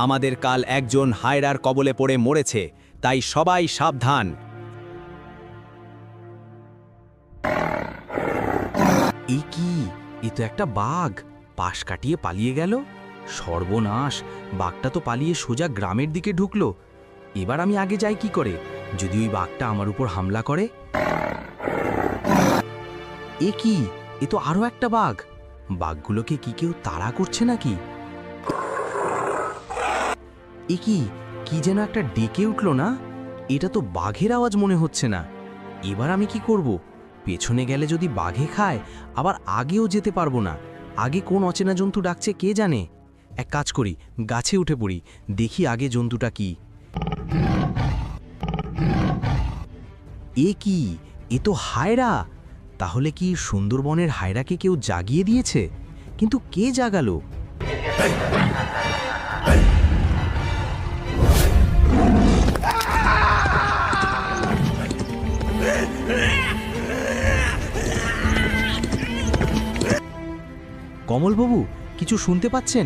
আমাদের কাল একজন হায়রার কবলে পড়ে মরেছে, তাই সবাই সাবধান। এই কি, এ তো একটা বাঘ পাশ কাটিয়ে পালিয়ে গেল। সর্বনাশ, বাঘটা তো পালিয়ে সোজা গ্রামের দিকে ঢুকলো। এবার আমি আগে যাই কি করে, যদি ওই বাঘটা আমার উপর হামলা করে। এ কি, এ তো আরো একটা বাঘ। বাঘগুলোকে কি কেউ তাড়া করছে নাকি? এ কি, কি যেন একটা ডেকে উঠলো না? এটা তো বাঘের আওয়াজ মনে হচ্ছে না। এবার আমি কি করব? পেছনে গেলে যদি বাঘে খায়, আবার আগেও যেতে পারবো না। আগে কোন অচেনা জন্তু ডাকছে কে জানে। এক কাজ করি, গাছে উঠে পড়ি, দেখি আগে জন্তুটা কি। এ কি, এ তো হায়রা। তাহলে কি সুন্দরবনের হায়রাকে কেউ জাগিয়ে দিয়েছে? কিন্তু কে জাগালো? কমলবাবু, কিছু শুনতে পাচ্ছেন?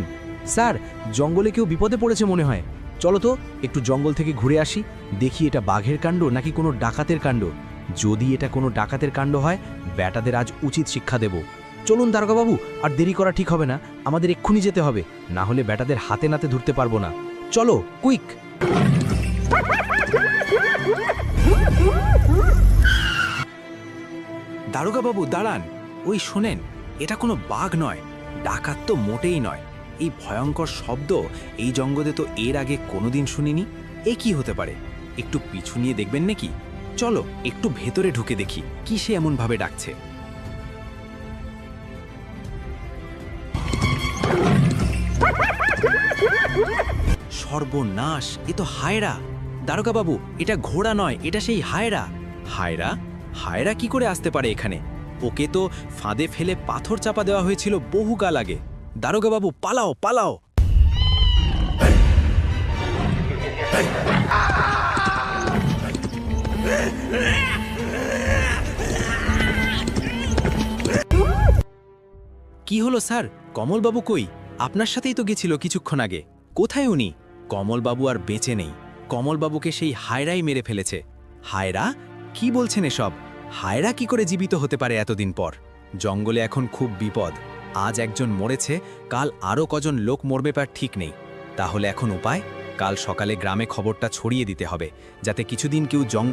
স্যার, জঙ্গলে কেউ বিপদে পড়েছে মনে হয়। চলো তো একটু জঙ্গল থেকে ঘুরে আসি, দেখি এটা বাঘের কাণ্ড নাকি কোনো ডাকাতের কাণ্ড। যদি এটা কোনো ডাকাতের কাণ্ড হয়, ব্যাটাদের আজ উচিত শিক্ষা দেব। চলুন দারোগাবাবু, আর দেরি করা ঠিক হবে না, আমাদের এক্ষুনি যেতে হবে, না হলে ব্যাটাদের হাতে নাতে ধরতে পারবো না। চলো, কুইক। দারোগাবাবু দাঁড়ান, ওই শোনেন, এটা কোনো বাঘ নয়, ডাকাত তো মোটেই নয়। এই ভয়ঙ্কর শব্দ এই জঙ্গলে তো এর আগে কোনোদিন শুনিনি। এ কি হতে পারে? একটু পিছু নিয়ে দেখবেন নাকি? চলো একটু ভেতরে ঢুকে দেখি কি সে এমনভাবে ডাকছে। সর্বনাশ, এ তো হায়রা। দারোগাবাবু, এটা ঘোড়া নয়, এটা সেই হায়রা। হায়রা? হায়রা কি করে আসতে পারে এখানে? ওকে তো ফাঁদে ফেলে পাথর চাপা দেওয়া হয়েছিল বহুকাল আগে। দারোগাবাবু, পালাও পালাও। কি হলো স্যার? কমলবাবু কই? আপনার সাথেই তো গেছিল কিছুক্ষণ আগে। কোথায় উনি? কমলবাবু আর বেঁচে নেই। কমলবাবুকে সেই হায়রাই মেরে ফেলেছে। হায়রা? কি বলছেন এসব? হায়রা কি করে জীবিত হতে পারে এতদিন পর? জঙ্গলে এখন খুব বিপদ। আজ একজন মরেছে, কাল আরও কজন লোক মরবে পার ঠিক নেই। তাহলে এখন উপায়? কাল সকালে গ্রামে খবরটা ছড়িয়ে দিতে হবে, যাতে কিছুদিন কেউ জঙ্গল